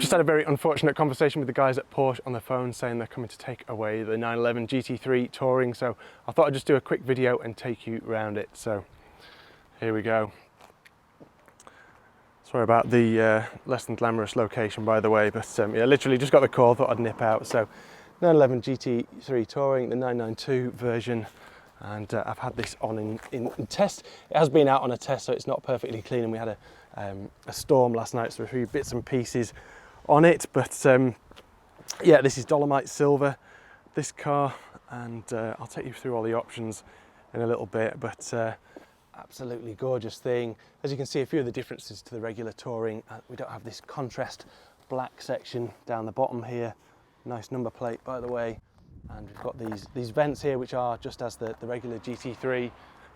just had a very unfortunate conversation with the guys at Porsche on the phone saying they're coming to take away the 911 GT3 Touring, so I thought I'd just do a quick video and take you around it. So here we go. Sorry about the less than glamorous location, by the way, but yeah, literally just got the call, thought I'd nip out. So 911 GT3 Touring, the 992 version, and I've had this on in test. It has been out on a test, so it's not perfectly clean, and we had a storm last night, so a few bits and pieces on it. But yeah, this is Dolomite Silver, this car, and I'll take you through all the options in a little bit, but absolutely gorgeous thing. As you can see, a few of the differences to the regular Touring. We don't have this contrast black section down the bottom here. Nice number plate, by the way. And we've got these vents here, which are just as the regular GT3.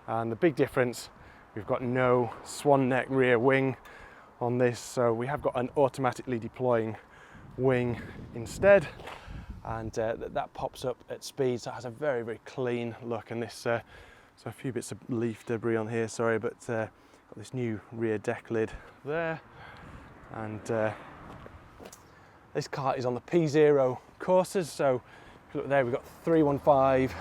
And the big difference, we've got no swan neck rear wing on this. So we have got an automatically deploying wing instead. And that pops up at speed, so it has a very, very clean look. And this, so a few bits of leaf debris on here, sorry, but got this new rear deck lid there. And this car is on the P0 courses, so if you look there, we've got 315,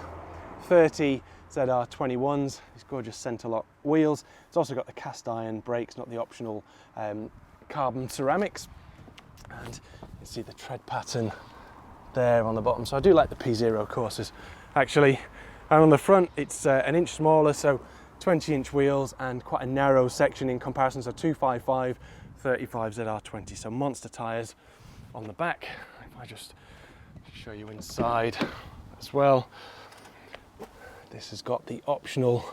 30 ZR21s, these gorgeous centre lock wheels. It's also got the cast iron brakes, not the optional carbon ceramics. And you can see the tread pattern there on the bottom. So I do like the P0 courses, actually. And on the front, it's an inch smaller, so 20-inch wheels and quite a narrow section in comparison. So 255, 35 ZR20, so monster tyres on the back. If I just show you inside as well, this has got the optional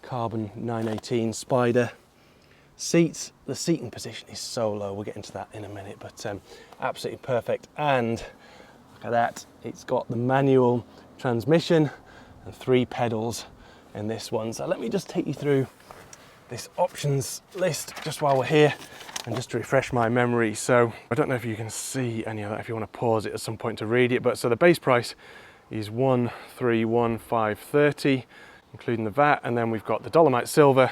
carbon 918 Spider seats. The seating position is so low, we'll get into that in a minute, but absolutely perfect. And look at that, it's got the manual transmission and 3 pedals in this one. So let me just take you through this options list just while we're here and just to refresh my memory. So I don't know if you can see any of that, if you want to pause it at some point to read it, but so the base price is 131,530 including the VAT, and then we've got the Dolomite Silver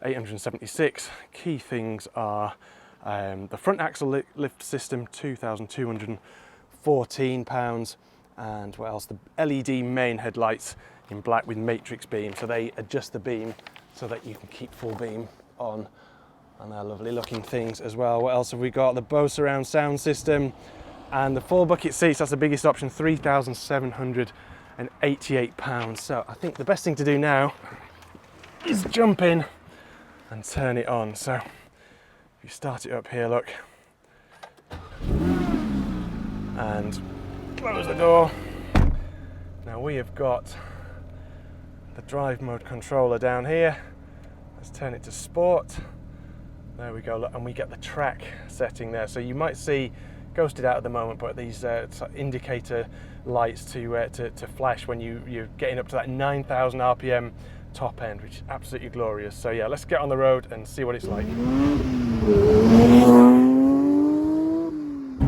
876. Key things are the front axle lift system, £2,214, and what else? The LED main headlights in black with matrix beam, so they adjust the beam so that you can keep full beam on, and they're lovely looking things as well. What else have we got? The Bose surround sound system and the full bucket seats. That's the biggest option, £3,788. So I think the best thing to do now is jump in and turn it on. So if you start it up here, look, and close the door. Now we have got the drive mode controller down here. Let's turn it to sport. There we go, look, and we get the track setting there. So you might see, ghosted out at the moment, but these indicator lights to flash when you're getting up to that 9,000 RPM top end, which is absolutely glorious. So yeah, let's get on the road and see what it's like.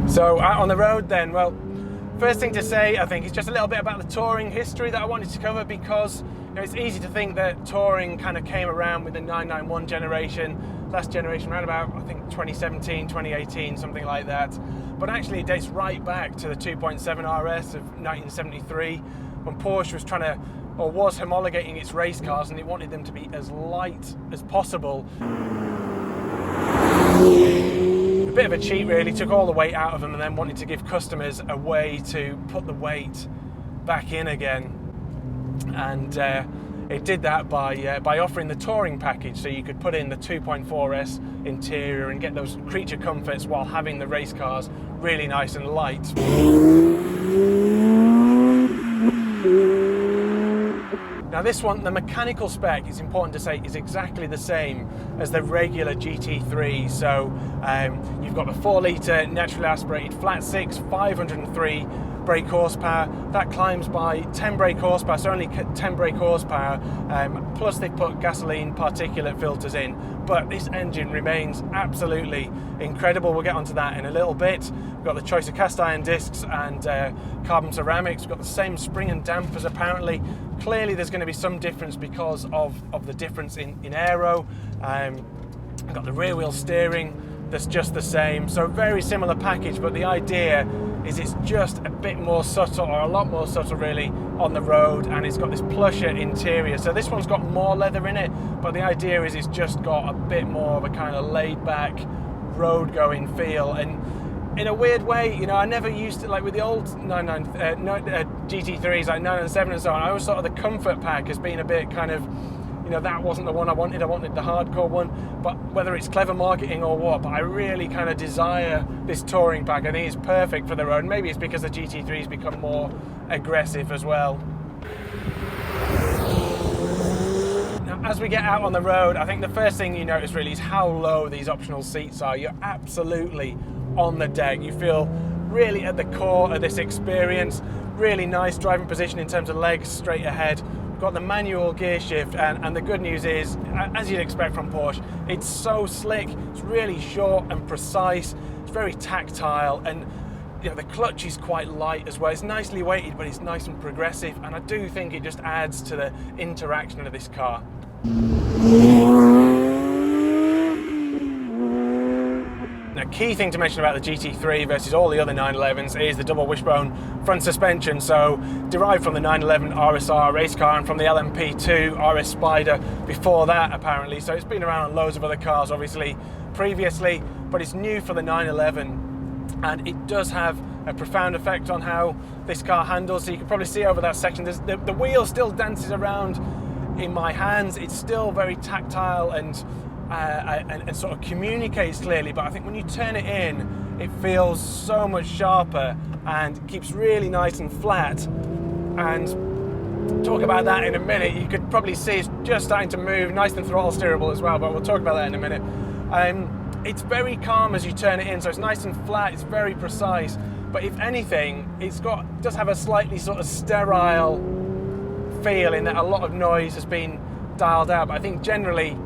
So out on the road then, well, first thing to say, I think, is just a little bit about the Touring history that I wanted to cover, because it's easy to think that Touring kind of came around with the 991 generation, last generation around about, I think, 2017, 2018, something like that. But actually it dates right back to the 2.7 RS of 1973, when Porsche was trying to, or was homologating its race cars, and it wanted them to be as light as possible. A bit of a cheat really, took all the weight out of them and then wanted to give customers a way to put the weight back in again. And it did that by offering the Touring package, so you could put in the 2.4S interior and get those creature comforts while having the race cars really nice and light. Now this one, the mechanical spec, it's important to say, is exactly the same as the regular GT3. So you've got the 4-litre naturally aspirated flat 6, 503 brake horsepower. That climbs by 10 brake horsepower, so only 10 brake horsepower, plus they put gasoline particulate filters in. But this engine remains absolutely incredible. We'll get onto that in a little bit. We've got the choice of cast iron discs and carbon ceramics. We've got the same spring and dampers apparently. Clearly there's going to be some difference because of the difference in aero. We've got the rear wheel steering that's just the same. So very similar package, but the idea is it's just a bit more subtle, or a lot more subtle really, on the road, and it's got this plusher interior. So this one's got more leather in it, but the idea is it's just got a bit more of a kind of laid back road going feel. And in a weird way, you know, I never used to, like with the old GT3s, like 997 and so on, I always thought of the comfort pack as being a bit kind of, you know, that wasn't the one I wanted the hardcore one. But whether it's clever marketing or what, but I really kind of desire this touring pack. I think it's perfect for the road. Maybe it's because the GT3's become more aggressive as well. Now, as we get out on the road, I think the first thing you notice really is how low these optional seats are. You're absolutely on the deck. You feel really at the core of this experience. Really nice driving position in terms of legs straight ahead. Got the manual gear shift, and the good news is, as you'd expect from Porsche, it's so slick, it's really short and precise, it's very tactile, and you know, the clutch is quite light as well. It's nicely weighted, but it's nice and progressive, and I do think it just adds to the interaction of this car. Now, key thing to mention about the GT3 versus all the other 911s is the double wishbone front suspension. So derived from the 911 RSR race car and from the LMP2 RS Spider before that, apparently. So it's been around on loads of other cars obviously previously, but it's new for the 911, and it does have a profound effect on how this car handles. So you can probably see over that section, the wheel still dances around in my hands. It's still very tactile and sort of communicates clearly, but I think when you turn it in, it feels so much sharper and keeps really nice and flat. And talk about that in a minute. You could probably see it's just starting to move, nice and throttle steerable as well, but we'll talk about that in a minute. It's very calm as you turn it in, so it's nice and flat, it's very precise, but if anything, does have a slightly sort of sterile feel in that a lot of noise has been dialed out, but I think generally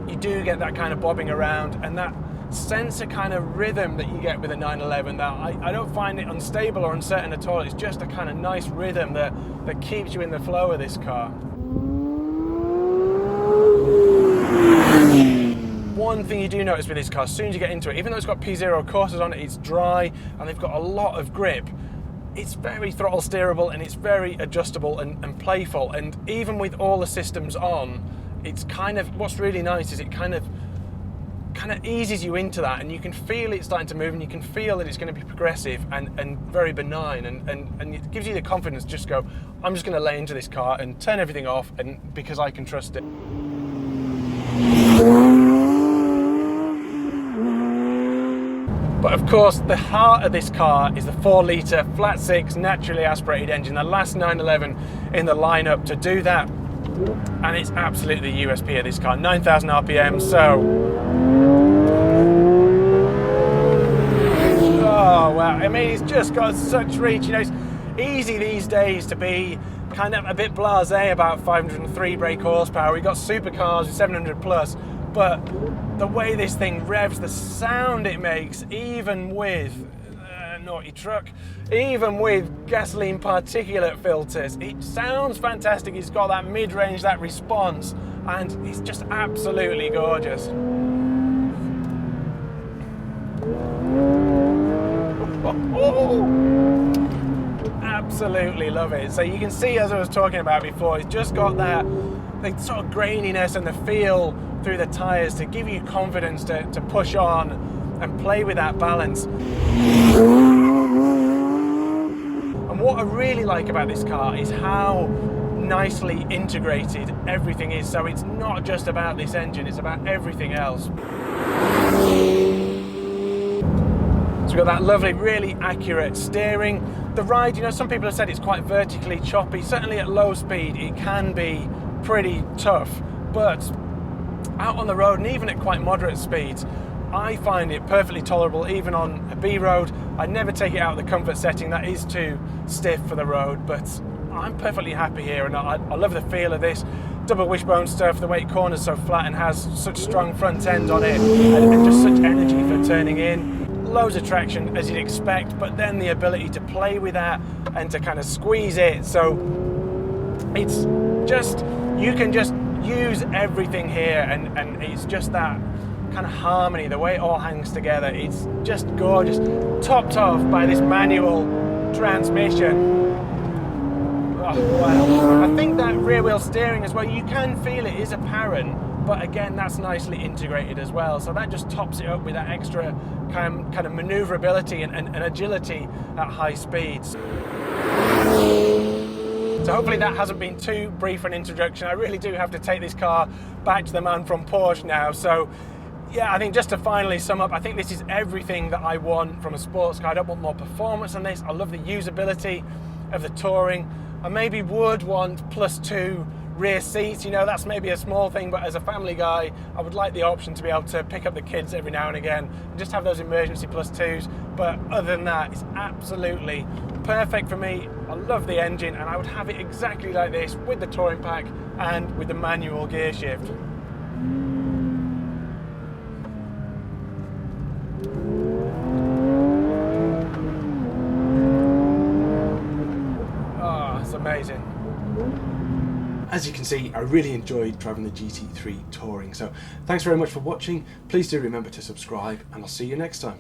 you do get that kind of bobbing around and that sense of kind of rhythm that you get with a 911 that I don't find it unstable or uncertain at all. It's just a kind of nice rhythm that keeps you in the flow of this car. One thing you do notice with this car, as soon as you get into it, even though it's got P0 coursers on it, it's dry and they've got a lot of grip. It's very throttle steerable and it's very adjustable and playful, and even with all the systems on, it's kind of, what's really nice is it kind of eases you into that, and you can feel it starting to move, and you can feel that it's going to be progressive and very benign, and it gives you the confidence to just go, I'm just going to lay into this car and turn everything off, and because I can trust it. But of course, the heart of this car is the 4-litre flat 6 naturally aspirated engine, the last 911 in the lineup to do that. And it's absolutely the USP of this car. 9,000 RPM, so... Oh, wow. I mean, it's just got such reach. You know, it's easy these days to be kind of a bit blasé about 503 brake horsepower. We've got supercars with 700 plus, but the way this thing revs, the sound it makes, even with naughty truck, even with gasoline particulate filters, it sounds fantastic. It's got that mid-range, that response, and it's just absolutely gorgeous. Absolutely love it. So you can see, as I was talking about before, it's just got that the sort of graininess and the feel through the tyres to give you confidence to push on and play with that balance. And what I really like about this car is how nicely integrated everything is. So it's not just about this engine, it's about everything else. So we've got that lovely, really accurate steering. The ride, you know, some people have said it's quite vertically choppy. Certainly at low speed, it can be pretty tough, but out on the road and even at quite moderate speeds, I find it perfectly tolerable, even on a B road. I'd never take it out of the comfort setting, that is too stiff for the road, but I'm perfectly happy here, and I love the feel of this double wishbone stuff, the way it corners so flat and has such strong front end on it, and just such energy for turning in. Loads of traction as you'd expect, but then the ability to play with that and to kind of squeeze it, so it's just, you can just use everything here, and it's just that kind of harmony, the way it all hangs together, it's just gorgeous. Topped off by this manual transmission. Oh, wow. I think that rear wheel steering as well, you can feel it is apparent, but again, that's nicely integrated as well. So that just tops it up with that extra kind of maneuverability and agility at high speeds. So hopefully that hasn't been too brief an introduction. I really do have to take this car back to the man from Porsche now. So yeah, I think just to finally sum up, I think this is everything that I want from a sports car. I don't want more performance than this. I love the usability of the Touring. I maybe would want +2 rear seats, you know, that's maybe a small thing, but as a family guy, I would like the option to be able to pick up the kids every now and again and just have those emergency +2s. But other than that, it's absolutely perfect for me. I love the engine, and I would have it exactly like this with the Touring pack and with the manual gear shift. Oh, it's amazing. As you can see, I really enjoyed driving the GT3 Touring, so thanks very much for watching. Please do remember to subscribe, and I'll see you next time.